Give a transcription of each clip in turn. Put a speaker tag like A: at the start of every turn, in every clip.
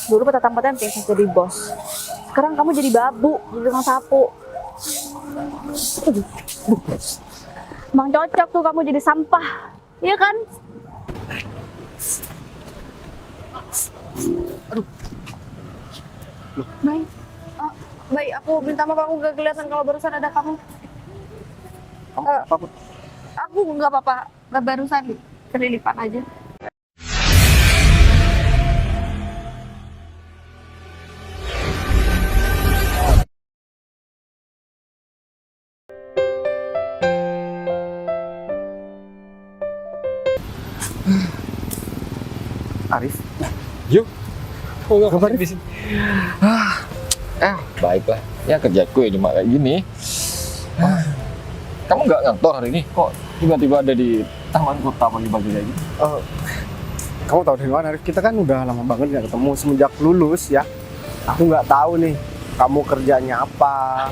A: Dulu petang-petang jadi bos. Sekarang kamu jadi babu, jadi tukang sapu. Aduh, emang cocok tuh kamu jadi sampah, iya kan?
B: Aduh.
A: Baik, baik. Aku minta maaf, aku gak kelihatan kalau barusan ada kamu.
B: Kamu
A: Eh,
B: apa?
A: Aku nggak apa-apa, barusan kelilipan aja.
B: Arif?
C: Yuk, kok nggak
B: Kabar,
C: kabar di sini? Baiklah. Ya kerjaku ya cuma kayak gini. Kamu nggak ngantor hari ini? Kok tiba-tiba ada di taman kota pagi-pagi kayak gini?
B: Kamu tahu dari mana, Arif? Kita kan udah lama banget nggak ketemu semenjak lulus ya. Aku nggak tahu nih kamu kerjanya apa.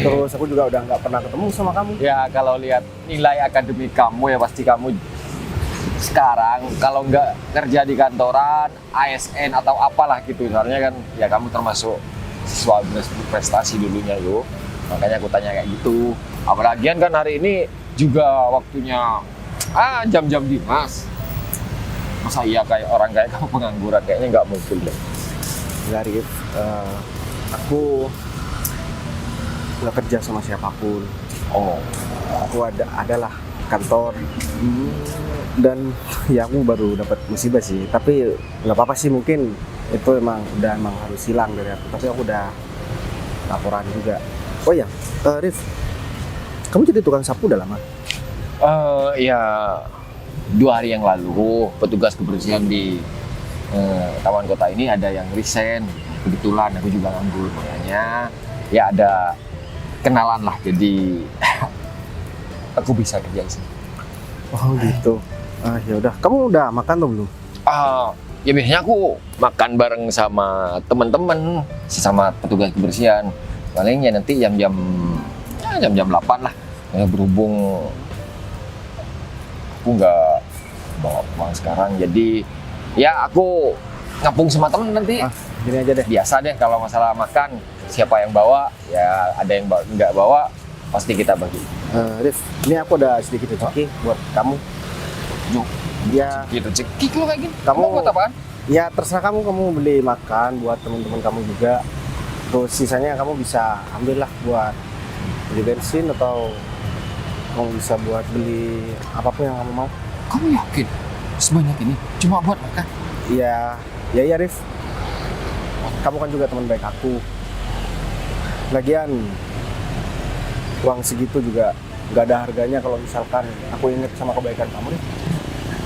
B: Terus aku juga udah nggak pernah ketemu sama kamu.
C: Ya kalau lihat nilai akademik kamu ya pasti kamu sekarang kalau nggak kerja di kantoran, ASN atau apalah gitu. Soalnya kan ya kamu termasuk siswa berprestasi dulunya yuk. Makanya aku tanya kayak gitu. Apalagian kan hari ini juga waktunya jam-jam dinas. Masa iya kayak orang kayak kamu pengangguran, kayaknya nggak mungkin deh.
B: Ya, Arif, aku nggak kerja sama siapapun.
C: Oh,
B: Aku adalah kantor. Dan ya aku baru dapat musibah sih. Tapi nggak apa-apa sih, mungkin itu emang harus hilang dari aku. Tapi aku udah laporan juga. Oh ya, Rif, kamu jadi tukang sapu udah lama?
C: ya 2 hari yang lalu petugas kebersihan di taman kota ini ada yang resign. Kebetulan aku juga nganggur, makanya ya ada kenalan lah. Jadi aku bisa kerja di sini.
B: Oh gitu. Ya udah, kamu udah makan atau belum?
C: Ya biasanya aku makan bareng sama teman-teman, sesama petugas kebersihan. Paling ya nanti jam-jam 8 lah. Berhubung aku nggak bawa uang sekarang, jadi ya aku ngapung sama temen nanti.
B: Gini aja deh.
C: Biasa deh kalau masalah makan, siapa yang bawa, ya ada yang nggak bawa, pasti kita bagi.
B: Rif, ini aku ada sedikit rezeki buat kamu.
C: Yuk,
B: Ya,
C: gitu cekik lo kayak gini.
B: Kamu-
C: Kamu buat apaan?
B: ya terserah kamu beli makan buat teman-teman kamu juga. Terus sisanya kamu bisa ambil lah buat beli bensin atau kamu bisa buat beli apapun yang kamu mau.
C: Kamu yakin sebanyak ini cuma buat makan?
B: Iya, ya Rif. Kamu kan juga teman baik aku. Lagian uang segitu juga nggak ada harganya kalau misalkan aku inget sama kebaikan kamu, Rif.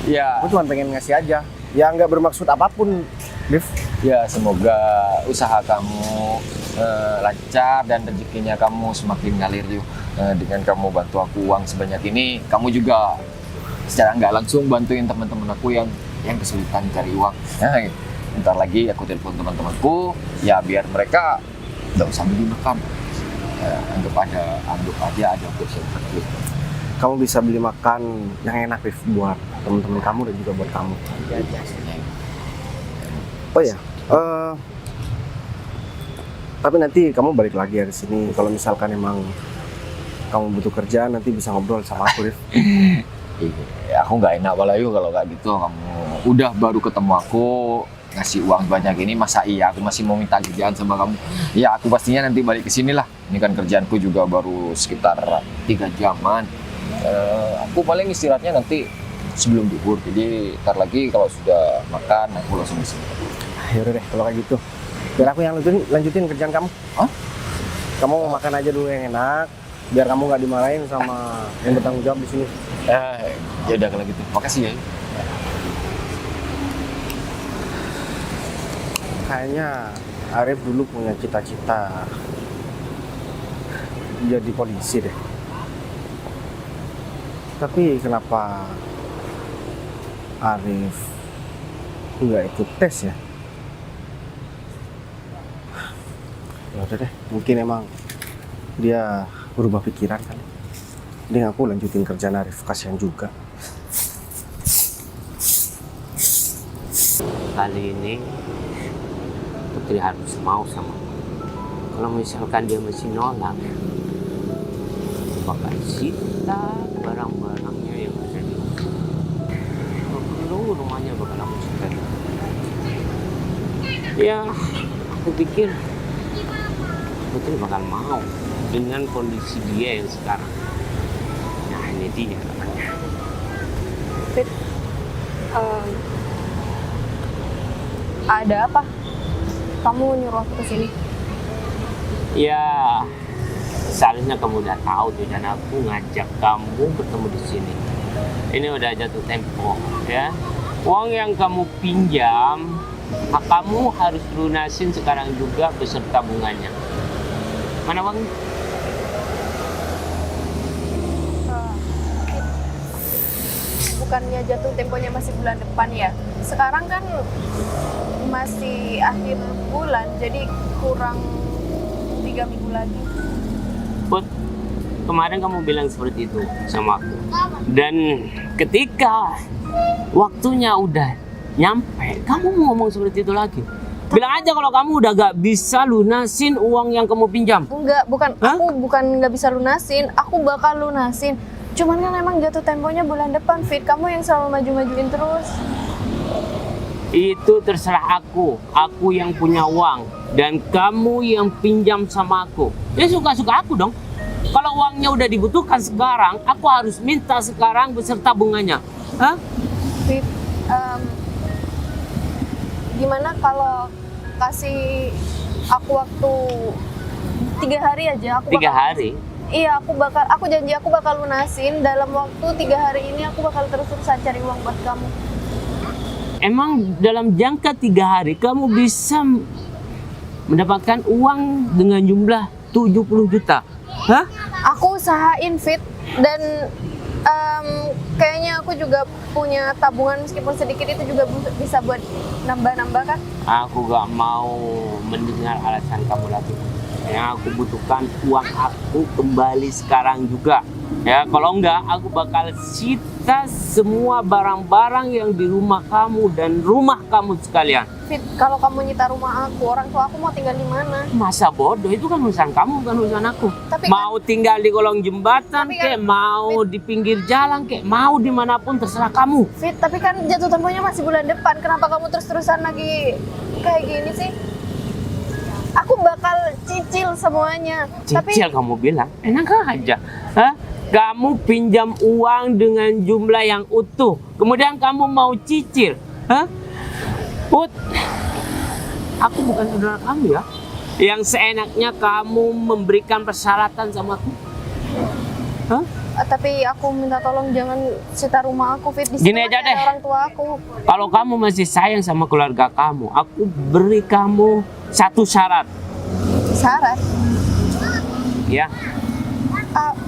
C: Ya,
B: Aku cuma pengen ngasih aja. Ya nggak bermaksud apapun, Rif.
C: ya semoga usaha kamu lancar dan rezekinya kamu semakin ngalir yuk. Dengan kamu bantu aku uang sebanyak ini, kamu juga secara nggak langsung bantuin teman-teman aku yang kesulitan cari uang. Nah, bentar lagi aku telepon teman-temanku, ya biar mereka nggak usah beli makan. Anggap aja ada option kecil.
B: Kamu bisa beli makan yang enak, Rif, buat teman-teman kamu dan juga buat kamu.
C: Ya biasanya.
B: Oh ya, tapi nanti kamu balik lagi dari sini. Kalau misalkan emang kamu butuh kerja, nanti bisa ngobrol sama aku, Rif.
C: Iya, aku nggak enak Walayu kalau kayak gitu. Kamu udah baru ketemu aku ngasih uang banyak ini, masa iya aku masih mau minta kerjaan sama kamu? Ya aku pastinya nanti balik ke sini lah. Ini kan kerjaanku juga baru sekitar 3 jaman. Aku paling istirahatnya nanti sebelum duhur. Jadi ntar lagi kalau sudah makan aku langsung di sini.
B: Ya udah deh, kalau kayak gitu. Biar aku yang lanjutin kerjaan kamu.
C: Hah?
B: Kamu makan aja dulu yang enak, biar kamu nggak dimarahin sama yang bertanggung jawab di sini.
C: Ya udah kalau gitu. Makasih ya.
B: Kayaknya Arif dulu punya cita-cita jadi polisi deh. Tapi kenapa Arif nggak ikut tes ya? Ya udah deh, mungkin emang dia berubah pikiran kali. Mending aku lanjutin kerjaan Arif, kasihan juga.
D: Kali ini Putri harus mau sama aku. Kalau misalkan dia masih nolak, aku bakal sita barang-barangnya yang ada di rumah. Kalau rumahnya bakal aku sita. Ya, aku pikir Putri bakal mau dengan kondisi dia yang sekarang. Nah, ini dia katanya.
A: Fit, ada apa? Kamu nyuruh aku kesini?
D: Ya, seharusnya kamu udah tahu tuh, dan aku ngajak kamu bertemu di sini. Ini udah jatuh tempo, ya. Uang yang kamu pinjam, kamu harus lunasin sekarang juga beserta bunganya. Mana uangnya?
A: Bukannya jatuh temponya masih bulan depan ya? Sekarang kan masih akhir bulan, jadi kurang 3 minggu lagi.
D: Put, kemarin kamu bilang seperti itu sama aku. Dan ketika waktunya udah nyampe, kamu mau ngomong seperti itu lagi. Bilang aja kalau kamu udah gak bisa lunasin uang yang kamu pinjam.
A: Enggak, bukan.
D: Hah?
A: Aku bukan nggak bisa lunasin. Aku bakal lunasin. Cuman kan emang jatuh temponya bulan depan, Fit. Kamu yang selalu maju-majuin terus.
D: Itu terserah aku. Aku yang punya uang. Dan kamu yang pinjam sama aku. Ya suka-suka aku dong. Kalau uangnya udah dibutuhkan sekarang, aku harus minta sekarang beserta bunganya. Hah?
A: Fit, gimana kalau kasih aku waktu 3 hari aja? Aku
D: 3
A: bakal-
D: hari?
A: Iya, aku janji aku bakal lunasin dalam waktu 3 hari ini. Aku bakal terus-terusan cari uang buat kamu.
D: Emang dalam jangka 3 hari kamu bisa mendapatkan uang dengan jumlah 70 juta? Hah?
A: Aku usahain, Fit, dan kayaknya aku juga punya tabungan meskipun sedikit, itu juga bisa buat nambah-nambah kan?
D: Aku gak mau mendengar alasan kamu lagi. Yang aku butuhkan uang aku kembali sekarang juga. Ya, kalau enggak aku bakal sita semua barang-barang yang di rumah kamu dan rumah kamu sekalian.
A: Fit, kalau kamu nyita rumah aku, orang tua aku mau tinggal di mana?
D: Masa bodoh, itu kan urusan kamu, bukan urusan aku.
A: Tapi
D: Mau tinggal di kolong jembatan
A: Tapi
D: kek,
A: kan-
D: mau di pinggir jalan kek, mau dimanapun terserah kamu.
A: Fit, tapi kan jatuh temponya masih bulan depan. Kenapa kamu terus-terusan lagi kayak gini sih? Aku bakal cicil semuanya.
D: Cicil kamu bilang, enak aja. Hah? Kamu pinjam uang dengan jumlah yang utuh, kemudian kamu mau cicil. Hah? Put, aku bukan saudara kamu ya. Yang seenaknya kamu memberikan persyaratan sama aku. Hah?
A: Tapi aku minta tolong jangan sita rumah aku, Fit. Di
D: Gini
A: sini
D: aja
A: masih
D: deh.
A: ada orang tua aku.
D: Kalau kamu masih sayang sama keluarga kamu, aku beri kamu satu syarat.
A: Syarat?
D: Ya,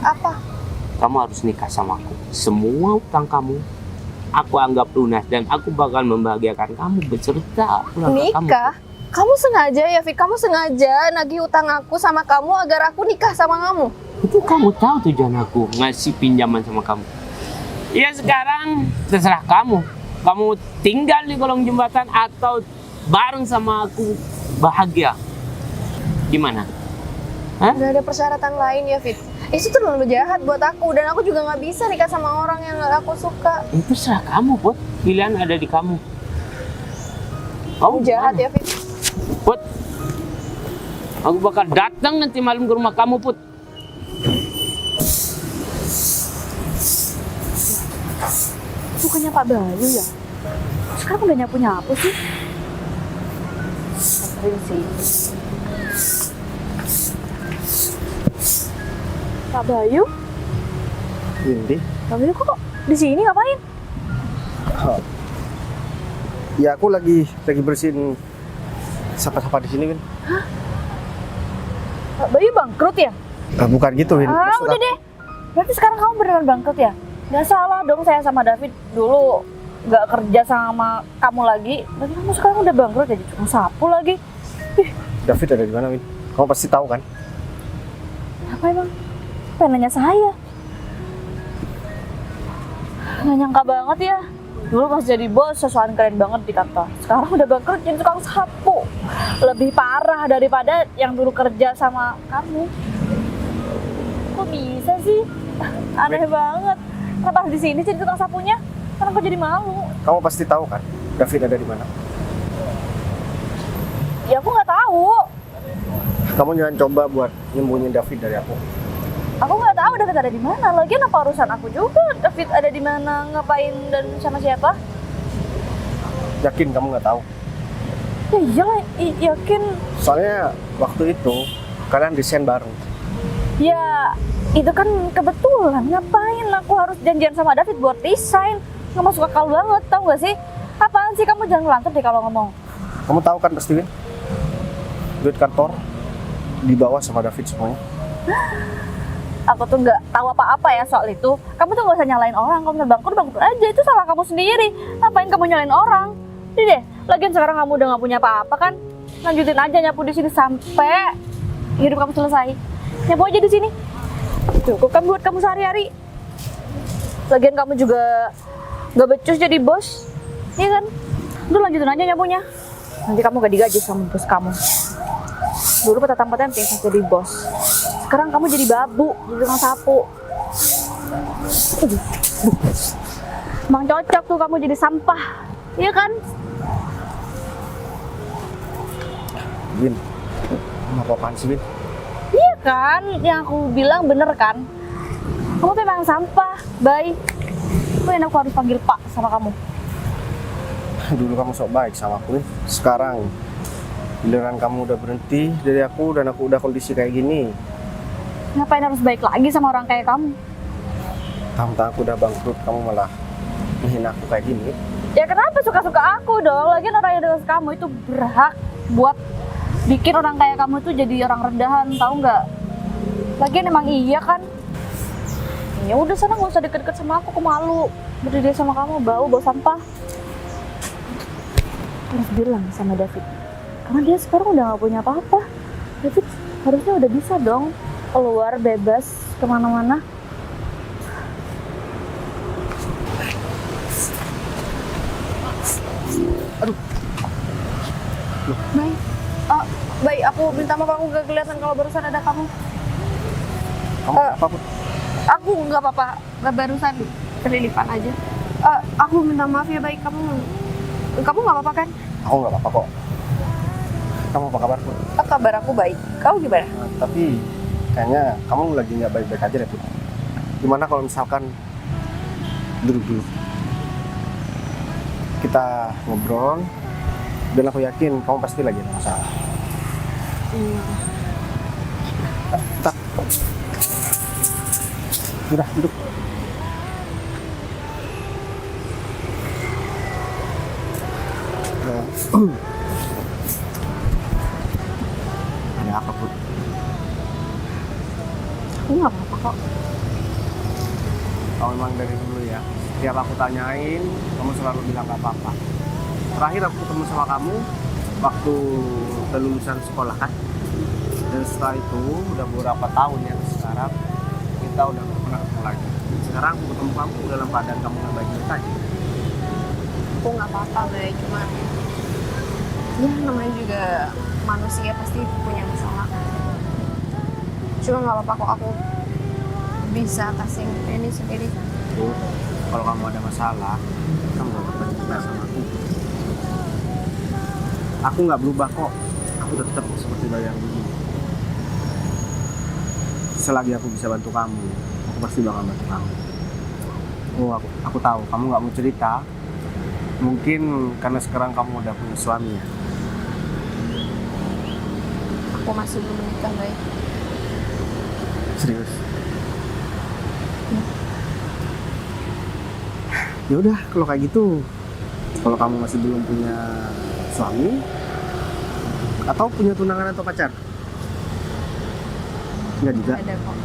A: Apa?
D: kamu harus nikah sama aku. Semua utang kamu aku anggap lunas dan aku bakal membahagiakan kamu beserta keluarga kamu.
A: Nikah? Kamu sengaja ya, Fit? Kamu sengaja nagih utang aku sama kamu agar aku nikah sama kamu?
D: Itu kamu tahu tujuan aku ngasih pinjaman sama kamu. Ya sekarang terserah kamu. Kamu tinggal di kolong jembatan atau bareng sama aku bahagia. Gimana? Hah?
A: Gak ada persyaratan lain ya, Fit? Itu terlalu jahat buat aku, dan aku juga nggak bisa nikah sama orang yang gak aku suka.
D: Itu terserah kamu, Put. Pilihan ada di kamu.
A: Kamu jahat ya, Fit?
D: Put. Aku bakal datang nanti malam ke rumah kamu, Put.
A: Bukannya Pak Bayu ya? Sekarang udah nyapu-nyapu sih. Sering sih. Pak Bayu?
B: Windy?
A: Pak Bayu kok di sini ngapain?
B: Ya aku lagi bersihin sampah-sampah di sini, Win.
A: Pak Bayu bangkrut ya?
B: Bukan gitu, Win. Maksud
A: Udah
B: aku-
A: deh. Berarti sekarang kamu beneran bangkrut ya? Gak salah dong saya sama David dulu gak kerja sama kamu lagi. Berarti kamu sekarang udah bangkrut jadi tukang sapu lagi.
B: David ada di mana, Win? Kamu pasti tahu kan?
A: Apa emang? Pengen nanya saya? Gak nyangka banget ya. Dulu pas jadi bos, sesuatu keren banget di kantor. Sekarang udah bangkrut jadi tukang sapu. Lebih parah daripada yang dulu kerja sama kamu. Kok bisa sih? Aneh banget. Kenapa di sini jadi tukang sapunya? Karena aku jadi malu.
B: Kamu pasti tahu kan David ada di mana?
A: Ya aku nggak tahu.
B: Kamu jangan coba buat nyembunyiin David dari aku.
A: Aku nggak tahu David ada di mana. Lagian apa urusan aku juga? David ada di mana, ngapain dan sama siapa?
B: Yakin kamu nggak tahu?
A: Ya iyalah, yakin.
B: Soalnya waktu itu kalian desain bareng.
A: Ya itu kan kebetulan. Ngapain aku harus janjian sama David buat desain? Nggak masuk akal banget, tahu nggak sih? Apaan sih kamu, jangan ngelantur deh kalau ngomong.
B: Kamu tahu kan pasti, Win? Duit kantor dibawa sama David semuanya.
A: Aku tuh nggak tahu apa-apa ya soal itu. Kamu tuh nggak usah nyalain orang. Kalau bangkrut bangkrut aja, itu salah kamu sendiri. Ngapain kamu nyalain orang? Jadi deh, lagian sekarang kamu udah nggak punya apa-apa kan? Lanjutin aja nyapu di sini sampai hidup kamu selesai. Nyapu aja di sini. Cukup kan buat kamu sehari-hari. Lagian kamu juga nggak becus jadi bos, iya kan? Udah lanjutin aja nyapunya. Nanti kamu gak digaji sama bos kamu. Dulu petang-petang pas jadi bos. Sekarang kamu jadi babu, jadi tukang sapu. Emang cocok tuh kamu jadi sampah, iya kan?
B: Win, kamu apa-apaan sih, Win?
A: Iya kan, yang aku bilang bener kan? Kamu tuh emang sampah, baik. Kok yang aku harus panggil Pak sama kamu?
B: Dulu kamu sok baik sama aku, Win. Sekarang giliran kamu udah berhenti dari aku dan aku udah kondisi kayak gini.
A: Ngapain harus baik lagi sama orang kayak kamu?
B: Tahu-tahu aku udah bangkrut, kamu malah menghina aku kayak gini.
A: Ya kenapa suka-suka aku dong? Lagian orang yang dengan kamu itu berhak buat bikin orang kayak kamu tuh jadi orang rendahan, tahu nggak? Lagian emang iya kan? Ya udah sana, nggak usah deket-deket sama aku malu. Berdiri sama kamu bau sampah. Harus bilang sama David, karena dia sekarang udah nggak punya apa-apa. David harusnya udah bisa dong keluar bebas kemana-mana.
B: Aduh. Loh.
A: Baik, baik. Aku minta maaf, aku gak kelihatan kalau barusan ada kamu.
B: Kamu apa, Put?
A: Aku nggak apa-apa, nggak barusan kelilipan aja. Aku minta maaf ya, baik. Kamu nggak apa-apa kan?
B: Aku nggak apa-apa kok. Kamu apa kabar, Put?
A: Kabar aku baik. Kamu gimana?
B: Tapi kayaknya kamu lagi nggak baik-baik aja deh, Put. Gimana kalau misalkan duduk dulu? Kita ngobrol, dan aku yakin kamu pasti lagi ada masalah. Tak. Udah, duduk. Ada apa, Put?
A: Aku nggak apa-apa kok.
B: Kalau memang dari dulu ya, tiap aku tanyain, kamu selalu bilang gak apa-apa. Terakhir aku ketemu sama kamu waktu lulusan sekolah kan. Dan setelah itu udah beberapa tahun ya sekarang kita udah gak pernah ketemu lagi. Sekarang aku ketemu kamu dalam keadaan kamu gak baik-baik aja.
E: Aku nggak apa-apa, baik, cuma ya namanya juga manusia pasti punya masalah. Cuma nggak apa-apa kok, aku bisa kasih ini sendiri.
B: Tuh, kalau kamu ada masalah, kamu gak apa-apa cerita sama aku. Aku nggak berubah kok, aku tetap seperti yang dulu. Selagi aku bisa bantu kamu, aku pasti bakal bantu kamu. Oh, aku tahu kamu nggak mau cerita. Mungkin karena sekarang kamu udah punya suami ya.
E: Aku masih belum menikah, baik.
B: Serius? Ya udah, kalau kayak gitu, kalau kamu masih belum punya suami atau punya tunangan atau pacar? Enggak juga.
E: Ada kok.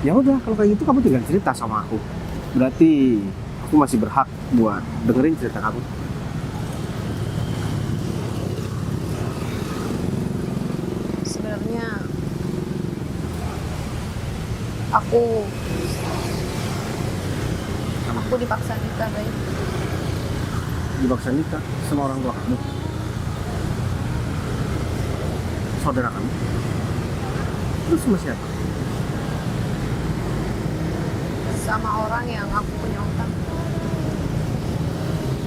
B: Ya udah, kalau kayak gitu kamu tinggal cerita sama aku. Berarti aku masih berhak buat dengerin cerita kamu.
E: Sebenarnya aku dipaksa nikah, baik.
B: dipaksa nikah sama orang tua kamu, saudara kamu, terus sama siapa?
E: Sama orang yang aku punya utang.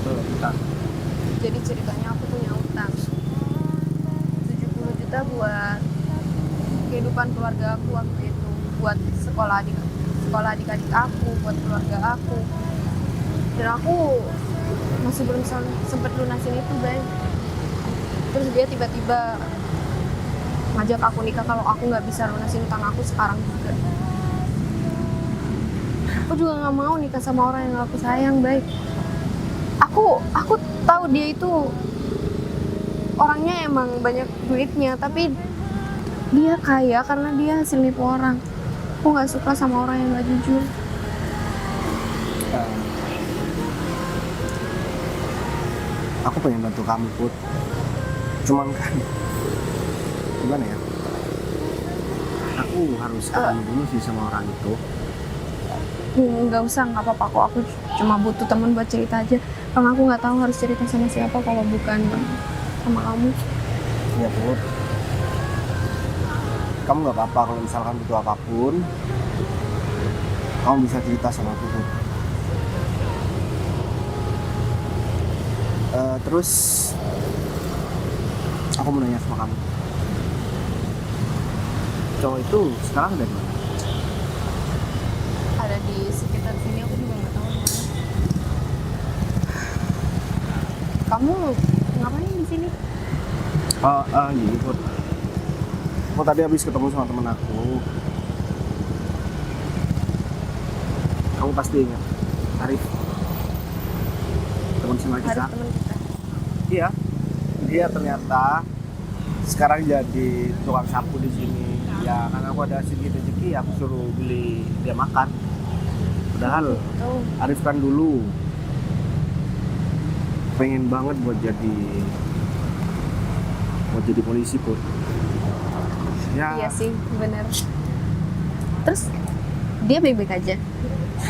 B: Utang.
E: Jadi ceritanya aku punya utang 70 juta buat kehidupan keluarga aku waktu itu, buat sekolah adik-adik aku, buat keluarga aku. Dan aku masih belum sempet lunasin itu, Bay. Terus dia tiba-tiba ngajak aku nikah kalau aku nggak bisa lunasin utang aku sekarang juga. Aku juga nggak mau nikah sama orang yang aku sayang, Bay. Aku tahu dia itu orangnya emang banyak duitnya, tapi dia kaya karena dia hasil nipu orang. Aku nggak suka sama orang yang nggak jujur.
B: Aku pengen bantu kamu, Put. Cuman kan, gimana ya? Aku harus ketemu dulu sih sama orang itu.
E: Nggak usah, nggak apa-apa kok. Aku cuma butuh teman buat cerita aja. Karena aku nggak tahu harus cerita sama siapa kalau bukan sama kamu.
B: Ya, Put. Kamu nggak apa-apa kalau misalkan butuh apapun, kamu bisa cerita sama aku, Put. Terus aku mau nanya sama kamu, cowok itu sekarang ada di mana?
E: Ada di sekitar sini, aku juga nggak tahu di mana. Kamu ngapain di sini?
B: Gini, Put. Aku tadi habis ketemu sama temen aku. Kamu pasti ingat Arif, teman SMA kita.
E: Harus teman kita.
B: Iya, dia ternyata sekarang jadi tukang sapu di sini. Ya, karena aku ada sedikit rezeki, aku suruh beli dia makan. Padahal
E: Oh,
B: Arif kan dulu pengen banget buat jadi polisi, Put. Ya,
E: iya sih, bener. Terus dia baik-baik aja.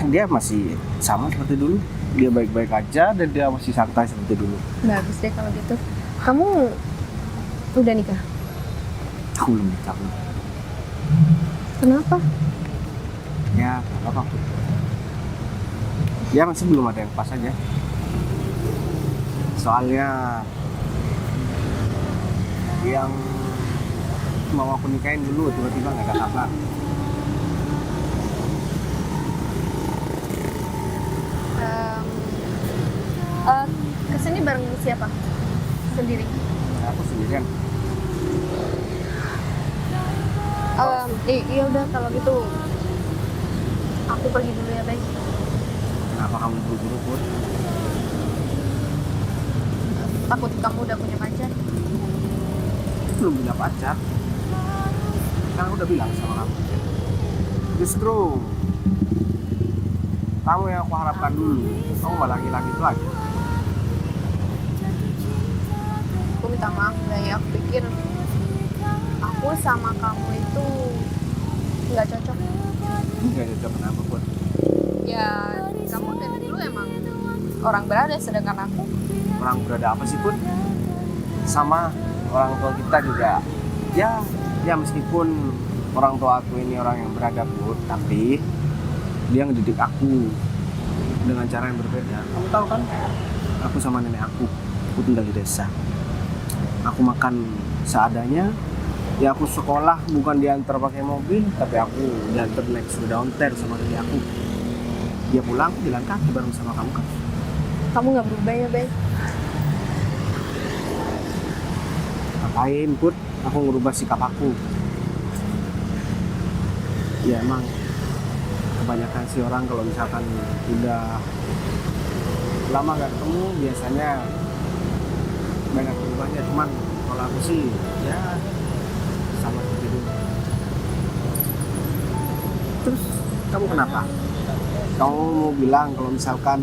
B: dia masih sama seperti dulu. Dia baik-baik aja dan dia masih santai seperti dulu.
E: Bagus deh kalau gitu. Kamu udah nikah?
B: Aku belum nikah, Put.
E: Kenapa?
B: Ya, nggak apa-apa, Put. Ya, masih belum ada yang pas aja. Soalnya yang mau aku nikahin dulu tiba-tiba nggak ada kabar.
E: Kesini bareng siapa? Sendiri?
B: Aku sendirian.
E: Iya udah kalau gitu aku pergi dulu ya, Bay.
B: Kenapa kamu buru-buru, Put?
E: Takut kamu udah punya pacar.
B: Belum punya pacar. Kan aku udah bilang sama kamu. Justru kamu yang aku harapkan dulu. Kamu malah ngilang itu lagi.
E: Aku minta maaf, Bay. Aku pikir aku sama kamu itu nggak cocok.
B: Nggak cocok kenapa, Put?
E: Ya kamu dari dulu emang orang berada, sedangkan aku
B: Orang berada apa sih, Put? Sama orang tua kita juga. Ya meskipun orang tua aku ini orang yang berada, Put, tapi dia ngedidik aku dengan cara yang berbeda. Kamu tahu kan? Aku sama nenek aku tinggal di desa. Aku makan seadanya. Ya aku sekolah bukan diantar pakai mobil, tapi aku diantar naik sepeda ontel sama nenek aku. Dia pulang jalan kaki bareng sama kamu kan?
E: kamu nggak berubah ya, Bay.
B: Ngapain, Put? Aku ngerubah sikap aku. Ya emang kebanyakan sih orang kalau misalkan udah lama gak ketemu biasanya banyak berubahnya. Cuman kalau aku sih ya sama seperti dulu. Terus kamu kenapa? Kamu mau bilang kalau misalkan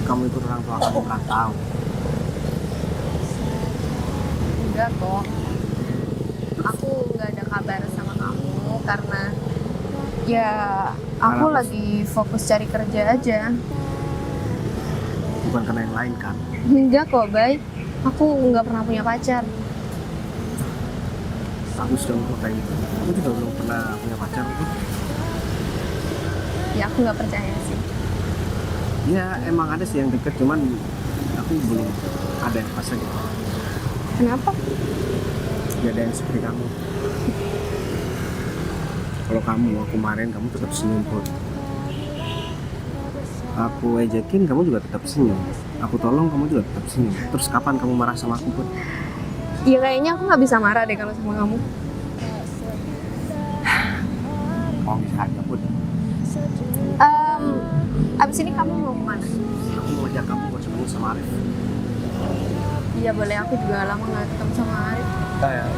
B: kamu ikut orang tua kamu merantau?
E: Enggak kok. Aku nggak ada kabar sama kamu karena Ya, aku
B: Kenapa?
E: lagi fokus cari kerja aja.
B: Bukan karena yang lain kan?
E: Enggak kok, Bay. Aku nggak pernah punya pacar.
B: Aku sudah ngomong kayak gitu. Aku juga belum pernah punya pacar kok.
E: Ya, aku nggak percaya sih.
B: Ya emang ada sih yang deket, cuman aku belum ada yang pas aja.
E: Kenapa?
B: Gak ada yang seperti kamu. Kalau kamu kemarin kamu tetap senyum Put. Aku ejekin kamu juga tetap senyum. Aku tolong kamu juga tetap senyum. Terus kapan kamu marah sama aku Put?
E: Ya kayaknya aku nggak bisa marah deh kalau sama kamu.
B: Kamu bisa aja Put.
E: Abis ini kamu mau kemana?
B: Aku mau ajak kamu buat ketemu sama Arif.
E: Iya boleh, aku juga lama nggak ketemu sama Arif.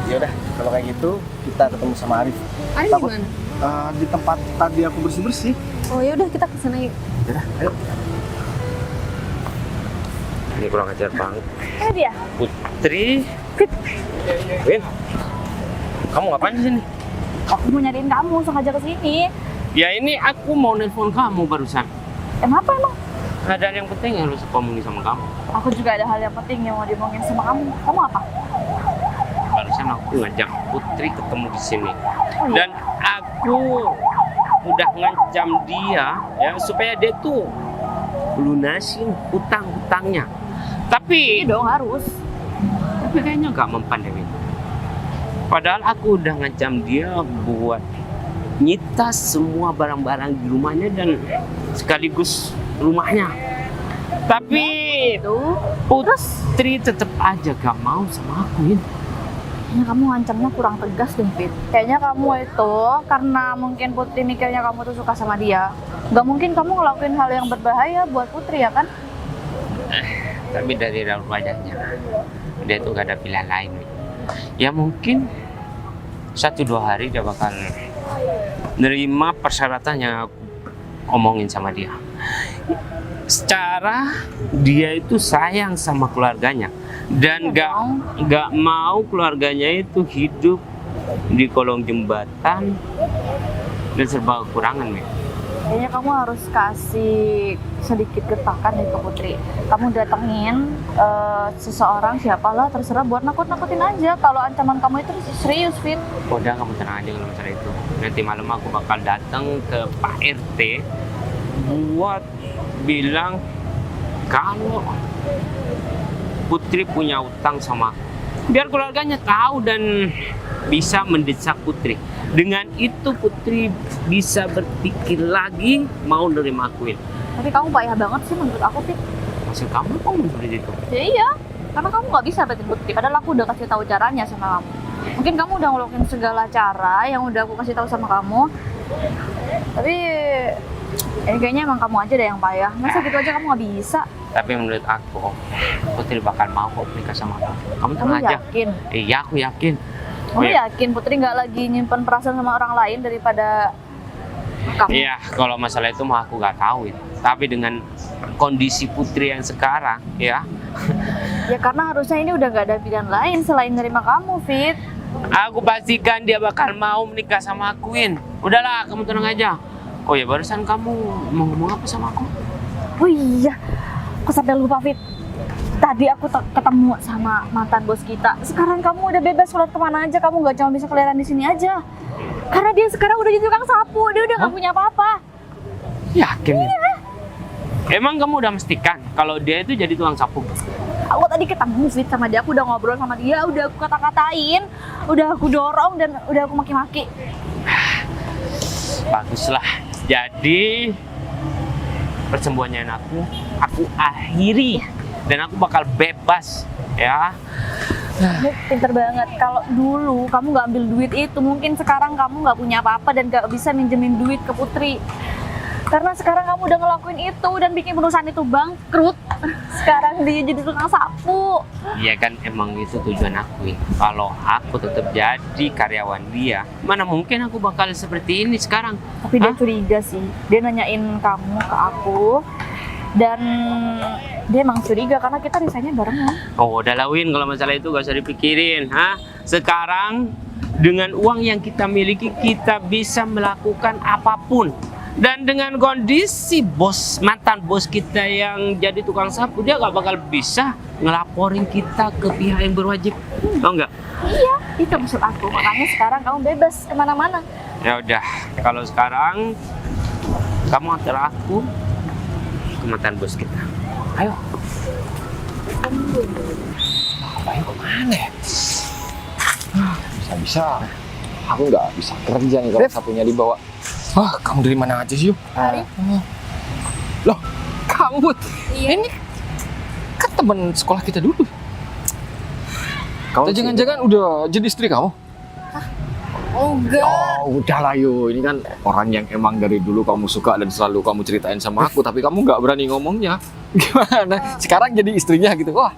B: Ya udah, kalau kayak gitu kita ketemu sama Arif.
E: Arif
B: Takut-
E: gimana?
B: Di tempat tadi aku bersih-bersih.
E: Oh ya udah, kita kesana yuk.
B: Yaudah, ayo.
D: Ini kurang ajar banget.
A: Dia.
D: Putri. Win, kamu ngapain di sini?
A: Aku mau nyariin kamu, sengaja kesini.
D: Ya ini aku mau nelpon kamu barusan.
A: Kenapa emang?
D: Ada yang penting yang harus aku omongin sama kamu.
A: Aku juga ada hal yang penting yang mau diomongin sama kamu. Kamu apa?
D: Barusan aku ngajak Putri ketemu di sini.
A: Oh, iya?
D: Dan aku udah ngancam dia ya supaya dia tuh lunasin hutang-hutangnya. Tapi
A: Iya dong, harus.
D: kayaknya nggak mempan Dewi. Padahal aku udah ngancam dia buat nyita semua barang-barang di rumahnya dan sekaligus rumahnya. Tapi
A: Itu.
D: Putri tetap aja gak mau sama aku. Win.
A: Kayaknya kamu ngancamnya kurang tegas deh, Fit. Kayaknya kamu itu karena mungkin Putri mikirnya kamu tuh suka sama dia. Gak mungkin kamu ngelakuin hal yang berbahaya buat Putri ya kan?
D: Tapi dari raut wajahnya dia tuh gak ada pilihan lain. Win. Ya mungkin 1-2 hari dia bakal nerima persyaratan yang aku omongin sama dia. Secara dia itu sayang sama keluarganya dan nggak mau keluarganya itu hidup di kolong jembatan dan serba kekurangan, Win.
A: Kayaknya kamu harus kasih sedikit getakan nih ke Putri. Kamu datengin seseorang siapalah terserah buat nakut-nakutin aja. Kalau ancaman kamu itu serius, Fit.
D: Udah kamu tenang aja kalau masalah itu. Nanti malam aku bakal datang ke Pak RT buat bilang kalau Putri punya utang sama aku. Biar keluarganya tahu dan bisa mendesak Putri. Dengan itu Putri bisa berpikir lagi mau nerima aku. Win.
A: Tapi kamu payah banget sih menurut aku, Fit.
D: Maksud kamu kok seperti itu?
A: Ya iya, karena kamu nggak bisa dapetin Putri. Padahal aku udah kasih tahu caranya sama kamu. Mungkin kamu udah ngelakuin segala cara yang udah aku kasih tahu sama kamu. Tapi kayaknya emang kamu aja deh yang payah. Masa gitu aja kamu nggak bisa?
D: Tapi menurut aku Putri bakal mau kok nikah sama aku. Kamu
A: Kamu
D: tenang aja.
A: yakin?
D: Iya aku yakin.
A: Kamu yakin Putri nggak lagi nyimpen perasaan sama orang lain daripada kamu?
D: Iya, kalau masalah itu mah aku nggak tahu. Ya. Tapi dengan kondisi Putri yang sekarang, ya,
A: Ya karena harusnya ini udah nggak ada pilihan lain selain nerima kamu, Fit.
D: aku pastikan dia bakal mau menikah sama aku, Win. Udahlah, kamu tenang aja. Oh ya, barusan kamu mau ngomong apa sama aku?
A: Oh iya, aku sampai lupa, Fit. Tadi aku ketemu sama mantan bos kita. Sekarang kamu udah bebas sholat kemana aja. Kamu nggak cuma bisa keliaran di sini aja. Karena dia sekarang udah jadi tukang sapu. Dia udah nggak punya apa-apa.
D: Yakin? Iya. Emang kamu udah mestikan kalau dia itu jadi tukang sapu?
A: Aku tadi ketemu Fit sama dia. Aku udah ngobrol sama dia. Udah aku kata-katain. Udah aku dorong dan udah aku maki-maki.
D: Baguslah. Jadi persembuhannya aku akhiri dan aku bakal bebas, ya.
A: Kamu pinter banget. Kalau dulu kamu nggak ambil duit itu, mungkin sekarang kamu nggak punya apa-apa dan nggak bisa minjemin duit ke Putri. Karena sekarang kamu udah ngelakuin itu dan bikin perusahaan itu bangkrut. Sekarang dia jadi tukang sapu.
D: Iya kan emang itu tujuan aku. Kalau aku tetap jadi karyawan dia, mana mungkin aku bakal seperti ini sekarang.
A: Tapi dia curiga sih. Dia nanyain kamu ke aku. Dan dia emang curiga karena kita resignnya barengan.
D: Oh udah lah Win, kalau masalah itu gak usah dipikirin. Sekarang dengan uang yang kita miliki kita bisa melakukan apapun. Dan dengan kondisi mantan bos kita yang jadi tukang sapu, dia gak bakal bisa ngelaporin kita ke pihak yang berwajib. Tau nggak?
A: Iya, itu maksud aku. Makanya sekarang kamu bebas kemana-mana.
D: Ya udah, kalau sekarang kamu antar aku ke mantan bos kita. Ayo.
C: Ngapain kemana ya? Bisa-bisa aku nggak bisa kerja nih kalau sapunya dibawa. Wah, kamu dari mana aja sih, yuk? Loh, kamu Bud?
E: Iya.
C: Ini kan teman sekolah kita dulu.
B: Kau
C: Atau jangan-jangan udah jadi istri kamu?
E: Oh enggak.
C: Oh, udahlah yuk. Ini kan orang yang emang dari dulu kamu suka dan selalu kamu ceritain sama aku, tapi kamu nggak berani ngomongnya. Gimana? Sekarang jadi istrinya gitu. Wah,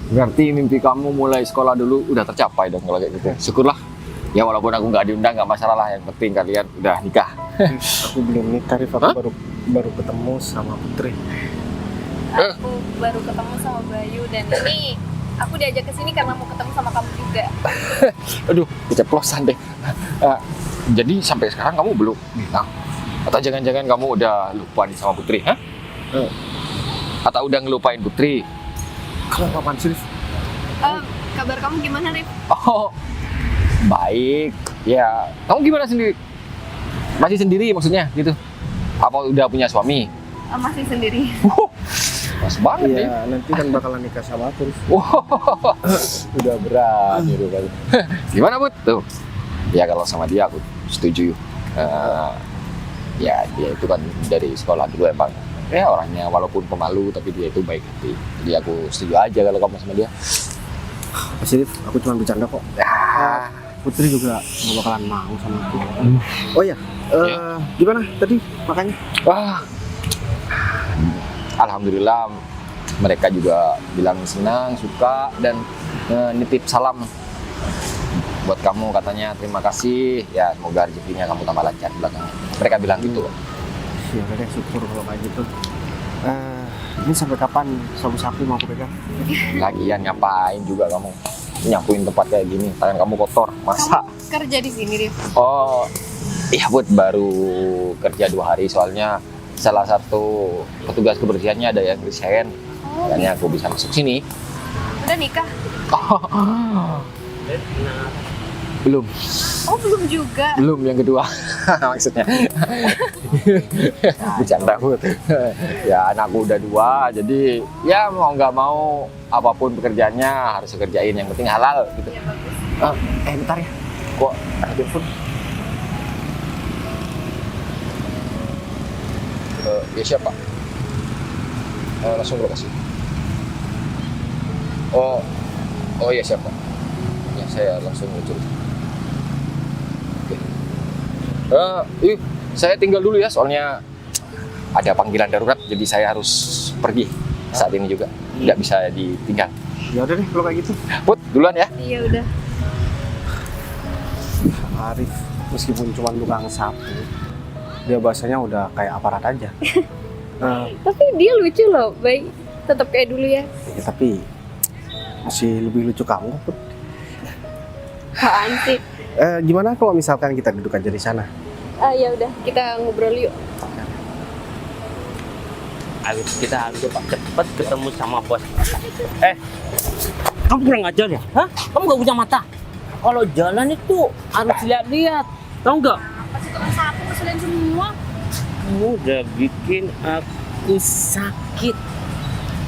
C: berarti mimpi kamu mulai sekolah dulu udah tercapai dong kalau kayak gitu. Syukurlah. Ya walaupun aku nggak diundang nggak masalah lah. Yang penting kalian udah nikah.
B: Aku belum nikah, Rif. Aku baru ketemu sama Putri.
E: Aku baru ketemu sama Bayu dan ini aku diajak ke sini karena mau ketemu sama kamu juga.
C: Aduh, keceplosan deh. Jadi sampai sekarang kamu belum bilang? Atau jangan-jangan kamu udah lupa nih sama Putri? Hah? Atau udah ngelupain Putri?
B: Kamu kapan sih, Rif?
E: Kabar kamu gimana, Rif?
C: Oh, baik. Ya, kamu gimana sendiri? Masih sendiri maksudnya gitu? Apa udah punya suami?
E: Masih sendiri.
C: Mas banget
B: Iya, nanti kan bakalan nikah sama aku, Rif.
C: Wow, udah berat gitu kan. Gimana Bud? Tuh, ya kalau sama dia aku setuju. Ya dia itu kan dari sekolah dulu emang ya orangnya walaupun pemalu tapi dia itu baik hati. Jadi aku setuju aja kalau kamu sama dia.
B: Masih, Rif, aku cuma bercanda kok.
C: Ya,
B: Putri juga gak bakalan mau sama aku. Oh iya, gimana tadi makanya?
C: wah, alhamdulillah mereka juga bilang senang, suka dan nitip salam buat kamu katanya terima kasih ya semoga rezekinya kamu tambah lancar belakangnya. Mereka bilang gitu.
B: Ya udah deh, syukur kalau kayak gitu. Ini sampai kapan sapu-sapu mau aku pegang?
C: Lagian ngapain juga kamu nyapuin tempat kayak gini, tangan kamu kotor masa?
E: Kerja di sini, Rif.
C: Oh iya Bud, baru kerja 2 hari soalnya salah satu petugas kebersihannya ada yang resign, makanya aku bisa masuk sini.
E: Udah nikah?
C: Belum,
E: Oh, belum juga.
C: belum yang kedua maksudnya. Bercanda Bud. Ya anakku udah 2, jadi ya mau nggak mau apapun pekerjaannya harus kerjain, yang penting halal gitu.
E: Ya bagus.
C: Bentar ya, kok ada telepon? Ya siapa? Langsung lokasi. Oh ya siapa? Ya saya langsung muncul. Oke. Saya tinggal dulu ya, soalnya ada panggilan darurat, jadi saya harus pergi saat ini juga. Nggak bisa ditinggal.
B: Ya udah deh kalau kayak gitu.
C: Put, duluan ya.
E: Iya udah.
B: Arif, meskipun cuma tukang sapu, dia bahasanya udah kayak aparat aja.
E: Tapi dia lucu loh, baik. Tetap kayak dulu ya.
B: Ya, tapi masih lebih lucu kamu, Put.
E: Apaan sih?
B: Gimana kalau misalkan kita duduk aja di sana?
E: Ya udah, kita ngobrol yuk.
D: Ayo kita harus cepat ketemu sama bos. Kamu kurang ajar ya? Hah? Kamu gak punya mata? Kalau jalan itu harus lihat-lihat, tahu nggak?
E: Pasti tukang sapu ngeselin semua.
D: Kamu udah bikin aku sakit,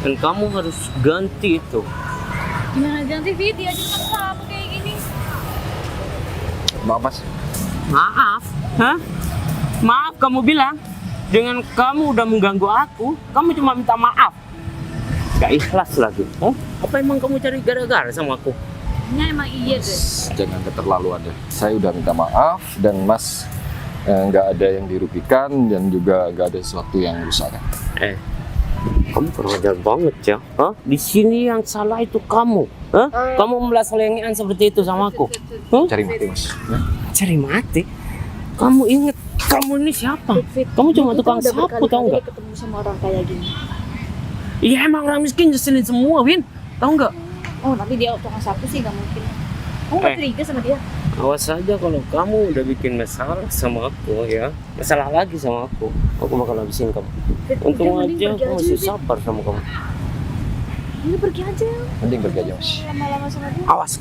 D: dan kamu harus ganti itu.
E: Gimana ganti Fit? Dia aja tukang sapu kayak gini.
C: Maaf Mas.
D: Maaf, hah? Maaf kamu bilang. Dengan kamu udah mengganggu aku, kamu cuma minta maaf. Gak ikhlas lagi. Oh, apa emang kamu cari gara-gara sama aku?
E: Ini emang iya deh.
C: Jangan keterlaluan deh. Saya udah minta maaf dan Mas nggak ada yang dirugikan dan juga nggak ada sesuatu yang rusak kan.
D: Kamu kurang banget ya. Hah? Di sini yang salah itu kamu. Hah? Kamu melas-lengean seperti itu sama aku. Hah?
C: Cari mati Mas.
D: Cari mati? Kamu inget kamu ini siapa? Kamu cuma tukang sapu, tau nggak?
A: Ketemu sama orang kayak gini.
D: Iya emang orang miskin nyeselin semua, Win. Tahu nggak?
A: Oh, nanti dia tukang sapu sih nggak mungkin. Kamu nggak curiga sama dia?
D: Awas saja kalau kamu udah bikin masalah sama aku ya, masalah lagi sama aku bakal habisin kamu. Untung aja aku masih sabar sama kamu.
A: Ini pergi aja.
C: Mending pergi aja Mas.
A: Lama-lama sama dia.
B: Awas.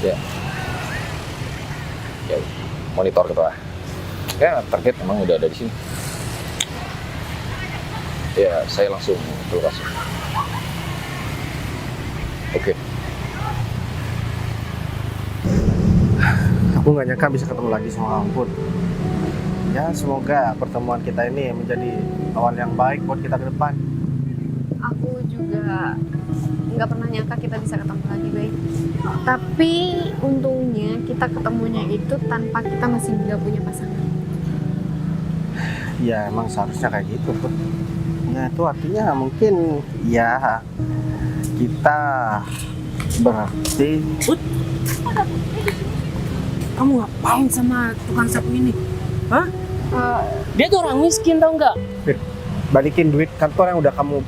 C: Ya. Ya, monitor ketua. Ya, target memang udah ada di sini. Ya, saya langsung ke lokasi. Oke.
B: Aku nggak nyangka bisa ketemu lagi sama kamu, Put. Ya, semoga pertemuan kita ini menjadi awal yang baik buat kita ke depan.
E: Aku juga nggak pernah nyangka kita bisa ketemu lagi, Bay. Tapi untungnya kita ketemunya itu tanpa kita masih nggak punya pasangan.
B: Ya, emang seharusnya kayak gitu, Put. Ya, itu artinya mungkin ya kita berarti
D: Kamu ngapain sama tukang sapu ini? Hah?
E: Eh,
D: Dia tuh orang miskin tau nggak?
B: balikin duit kantor yang udah kamu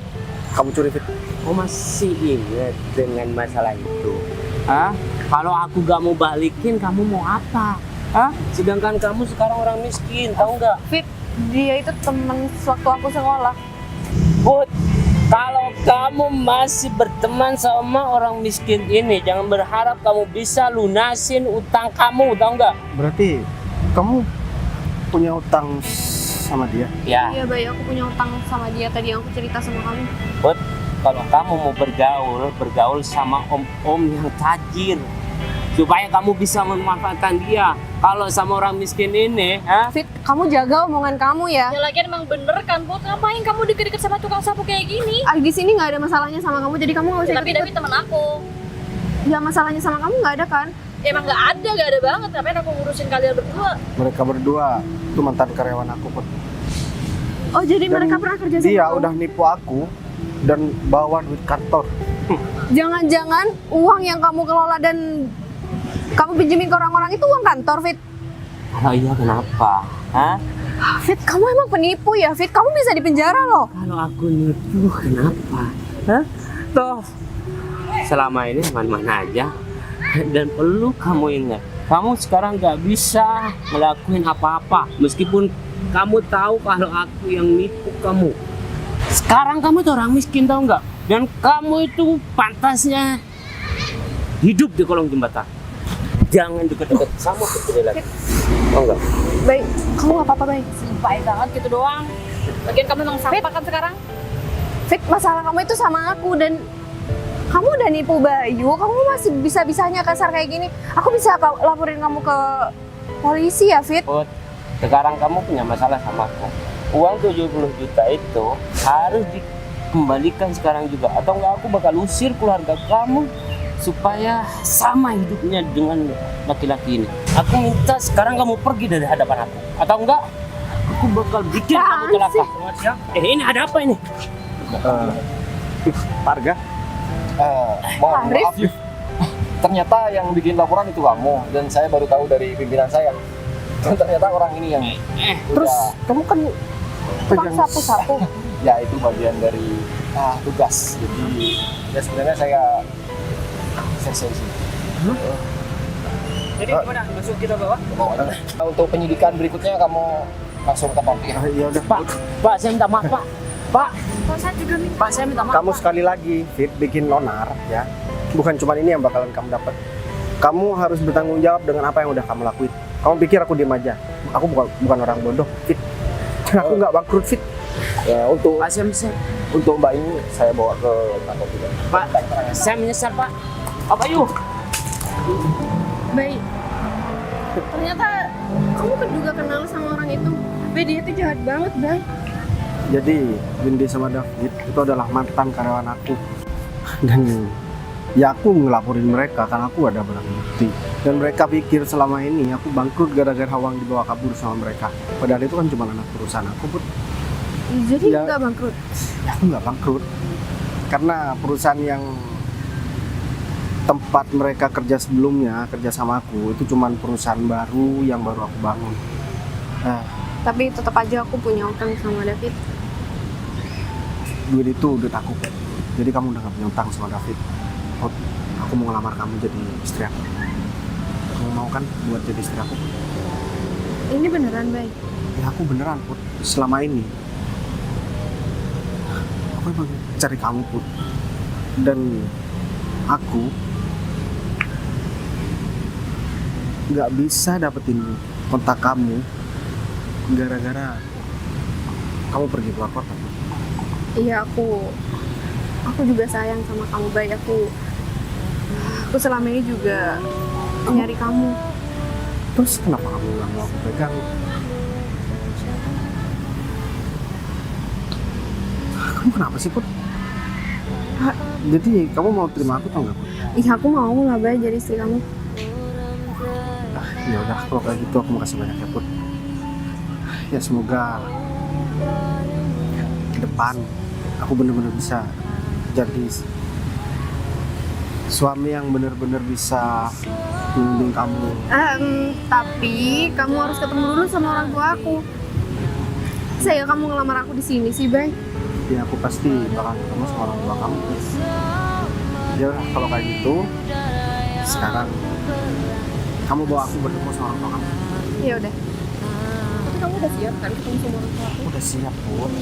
B: curi, Fit.
D: Kau masih ingat dengan masalah itu? Hah? Kalau aku gak mau balikin, kamu mau apa? Hah? Sedangkan kamu sekarang orang miskin, tahu nggak?
E: Fit, dia itu teman sewaktu aku sekolah.
D: Put, kalau kamu masih berteman sama orang miskin ini, jangan berharap kamu bisa lunasin utang kamu, tahu nggak?
B: Berarti kamu punya utang sama dia?
D: Ya,
E: Iya, Bay, aku punya utang sama dia tadi yang aku cerita sama kamu.
D: Put, kalau kamu mau bergaul sama om-om yang tajir, supaya kamu bisa memanfaatkan dia. Kalau sama orang miskin ini,
E: Fit, kamu jaga omongan kamu ya.
A: Ya lagian emang bener kan, Put? Ngapain kamu deket-deket sama tukang sapu kayak gini?
E: Di sini nggak ada masalahnya sama kamu, jadi kamu nggak usah
A: Tapi
E: ikut.
A: David teman aku.
E: Ya masalahnya sama kamu nggak ada kan?
A: Ya, emang nggak ada banget. Ngapain aku ngurusin kalian berdua?
B: Mereka berdua itu mantan karyawan aku, Put.
E: Oh, jadi
B: Dan
E: mereka pernah kerja sama
B: Dia
E: kamu?
B: udah nipu aku dan bawa duit kantor.
E: Jangan-jangan uang yang kamu kelola dan kamu pinjemin ke orang-orang itu uang kantor, Fit?
D: oh iya kenapa? Hah?
E: Fit, kamu emang penipu ya, Fit? Kamu bisa dipenjara loh.
D: Kalau aku nipu, kenapa? Hah? Toh, selama ini aman-aman aja. Dan perlu kamu ingat, kamu sekarang gak bisa ngelakuin apa-apa. Meskipun kamu tahu kalau aku yang nipu kamu. Sekarang kamu tuh orang miskin, tahu nggak? Dan kamu itu pantasnya hidup di kolong jembatan. Jangan deket-deket sama putri lagi. Tahu nggak?
E: Baik, kamu nggak apa-apa, Baik.
A: Baik banget gitu doang. Lagian kamu emang sampah kan sekarang?
E: Fit, masalah kamu itu sama aku dan kamu udah nipu Bayu, kamu masih bisa-bisanya kasar kayak gini. Aku bisa laporin kamu ke polisi ya, Fit?
D: Put, sekarang kamu punya masalah sama aku. Uang 70 juta itu harus dikembalikan sekarang juga. Atau enggak aku bakal usir keluarga kamu supaya sama hidupnya dengan laki-laki ini. Aku minta sekarang kamu pergi dari hadapan aku. Atau enggak, aku bakal bikin kamu celaka. Ini ada apa ini?
B: Parga,
C: Mohon
E: Arif?
C: maaf. Ternyata yang bikin laporan itu kamu dan saya baru tahu dari pimpinan saya. Dan ternyata orang ini yang
B: terus kamu kan
E: Tukang
B: pegang
E: sapu-sapu.
C: ya itu bagian dari tugas. Jadi ya sebenarnya saya di sini.
D: Jadi gimana? Masuk kita bawah?
C: Untuk penyidikan berikutnya kamu langsung ke Tompi.
B: Ya udah,
D: Pak, saya minta maaf, Pak. Pak,
A: Saya juga nih.
D: Pak, saya minta maaf.
B: kamu sekali lagi Fit bikin onar ya. Bukan cuma ini yang bakalan kamu dapat. Kamu harus bertanggung jawab dengan apa yang udah kamu lakuin. Kamu pikir aku diem aja? Aku bukan orang bodoh, Fit. Aku nggak bangkrut, Fit.
C: Ya, untuk
D: Pak, saya menyesal.
C: Mbak ini saya bawa ke kantor juga.
D: Pak, saya menyesal, Pak. Pak Bayu.
E: Baik. Ternyata kamu kan juga kenal sama orang itu. Tapi dia itu jahat banget, Bay.
B: Jadi Windy sama David itu adalah mantan karyawan aku. Dan ya aku ngelaporin mereka karena aku ada barang bukti. Dan mereka pikir selama ini aku bangkrut gara-gara Hawang dibawa kabur sama mereka. Padahal itu kan cuma anak perusahaan aku, Put.
E: Jadi
B: Ya.
E: nggak bangkrut.
B: Ya, aku nggak bangkrut karena perusahaan yang tempat mereka kerja sebelumnya kerja sama aku itu cuman perusahaan baru yang baru aku bangun.
E: Tapi tetap aja aku punya utang sama David.
B: Duit itu duit aku. Jadi kamu udah gak punya utang sama David. Put, aku mau ngelamar kamu jadi istri aku. Kamu mau kan buat jadi istri aku?
E: Ini beneran, Bay?
B: Ya aku beneran, Put. Selama ini aku emang cari kamu, Put. Dan aku nggak bisa dapetin kontak kamu gara-gara kamu pergi keluar kota, Put.
E: Iya, aku juga sayang sama kamu, Bay. Aku selama ini juga nyari kamu.
B: Terus kenapa kamu nggak mau aku pegang? Kamu kenapa sih, Put? Jadi kamu mau terima aku tau nggak, Put?
E: Ih, aku mau lah, Bay, jadi istri kamu.
B: Ya udah, kalau kayak gitu aku makasih banyak ya, Put. Ya semoga ke depan aku bener-bener bisa jadi suami yang bener-bener bisa membimbing kamu.
E: Tapi kamu harus ketemu dulu sama orang tua aku. Saya kamu ngelamar aku di sini sih, Bay.
B: Ya aku pasti bakal ketemu sama orang tua kamu. Ya udah, kalau kayak gitu sekarang kamu bawa aku bertemu sama orang tua kamu.
E: Ya udah. Tapi kamu udah siap kan ketemu sama orang tua aku?
B: Udah siap, Put.